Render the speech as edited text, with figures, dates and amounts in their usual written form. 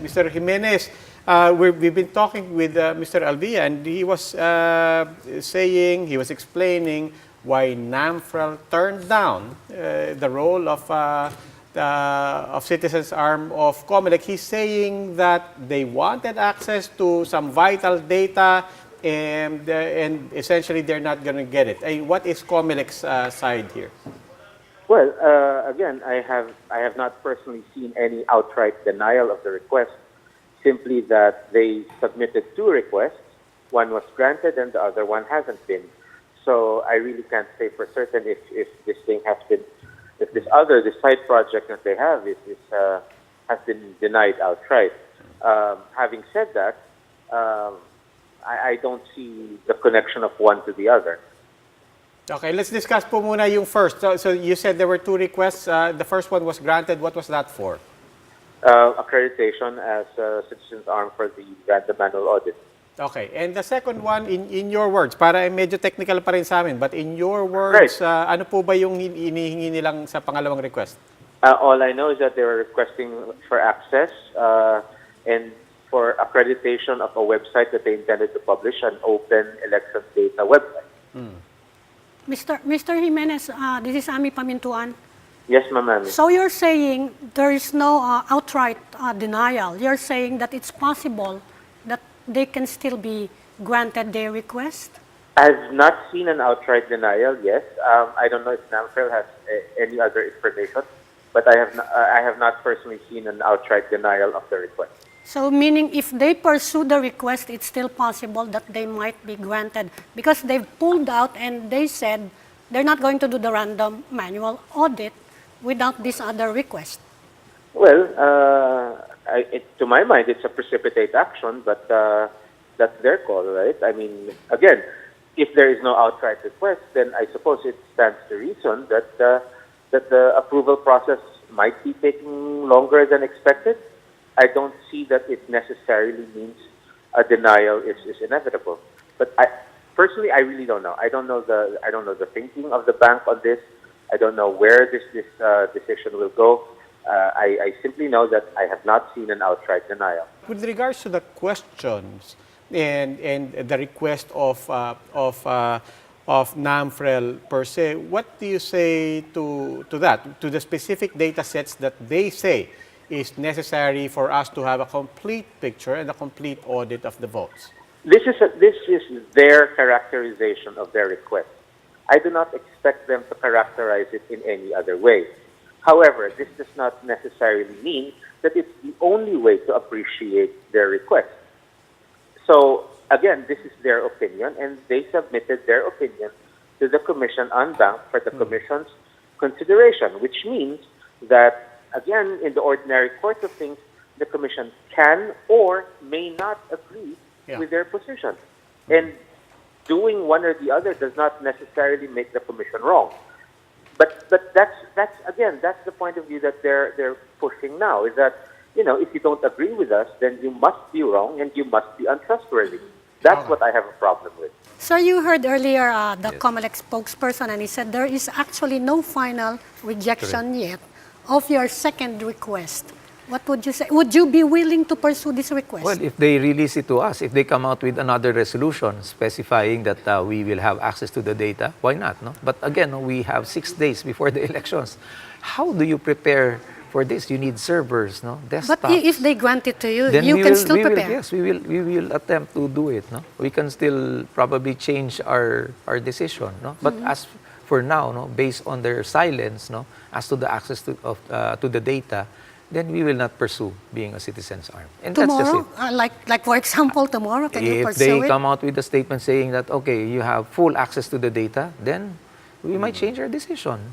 Mr. Jimenez, we've been talking with Mr. Alvia, and he was explaining why NAMFREL turned down the role of Citizens Arm of Comelec. He's saying that they wanted access to some vital data, and essentially they're not going to get it. What is Comelec's side here? Well, again, I have not personally seen any outright denial of the request, simply that they submitted two requests. One was granted and the other one hasn't been. So I really can't say for certain if this thing has been, if this side project that they have has been denied outright. Having said that, I don't see the connection of one to the other. Okay, let's discuss po muna yung first. So you said there were two requests. The first one was granted. What was that for? Accreditation as Citizens Arm for the random manual audit. Okay, and the second one, in your words, para medyo technical pa rin sa amin, but in your words, right. Ano po ba yung inihingi nilang sa pangalawang request? All I know is that they were requesting for access and for accreditation of a website that they intended to publish, an open election data website. Mr. Jimenez, this is Ami Pamintuan. Yes, ma'am. So you're saying there is no outright denial. You're saying that it's possible that they can still be granted their request? I've not seen an outright denial, yes. I don't know if NAMFREL has any other information, but I have not personally seen an outright denial of the request. So meaning if they pursue the request, it's still possible that they might be granted because they've pulled out and they said they're not going to do the random manual audit without this other request. Well, to my mind, it's a precipitate action, but that's their call, right? I mean, again, if there is no outright request, then I suppose it stands to reason that the approval process might be taking longer than expected. I don't see that it necessarily means a denial is inevitable. But personally, I really don't know. I don't know the thinking of the bank on this. I don't know where this decision will go. I simply know that I have not seen an outright denial. With regards to the questions and the request of NAMFREL per se, what do you say to that, to the specific data sets that they say is necessary for us to have a complete picture and a complete audit of the votes? This is their characterization of their request. I do not expect them to characterize it in any other way. However, this does not necessarily mean that it's the only way to appreciate their request. So, again, this is their opinion, and they submitted their opinion to the Commission on Bank for the Commission's consideration, which means that, again, in the ordinary course of things, the Commission can or may not agree with their position. And doing one or the other does not necessarily make the Commission wrong. But that's again, that's the point of view that they're pushing now, is that, you know, if you don't agree with us, then you must be wrong and you must be untrustworthy. That's what I have a problem with. Sir, you heard earlier the Comelec spokesperson, and he said there is actually no final rejection yet of your second request. What would you say? Would you be willing to pursue this request? Well, if they release it to us, if they come out with another resolution specifying that we will have access to the data, why not? No? But again, we have 6 days before the elections. How do you prepare for this? You need servers, no? Desktops. But if they grant it to you, then you can still prepare. Yes, we will attempt to do it. No? We can still probably change our decision. No? But as for now, no, based on their silence, no, as to the access to the data, then we will not pursue being a Citizens Arm. And tomorrow, that's just it. Like for example, tomorrow, can you pursue it? If they come out with a statement saying that, okay, you have full access to the data, then we might change our decision.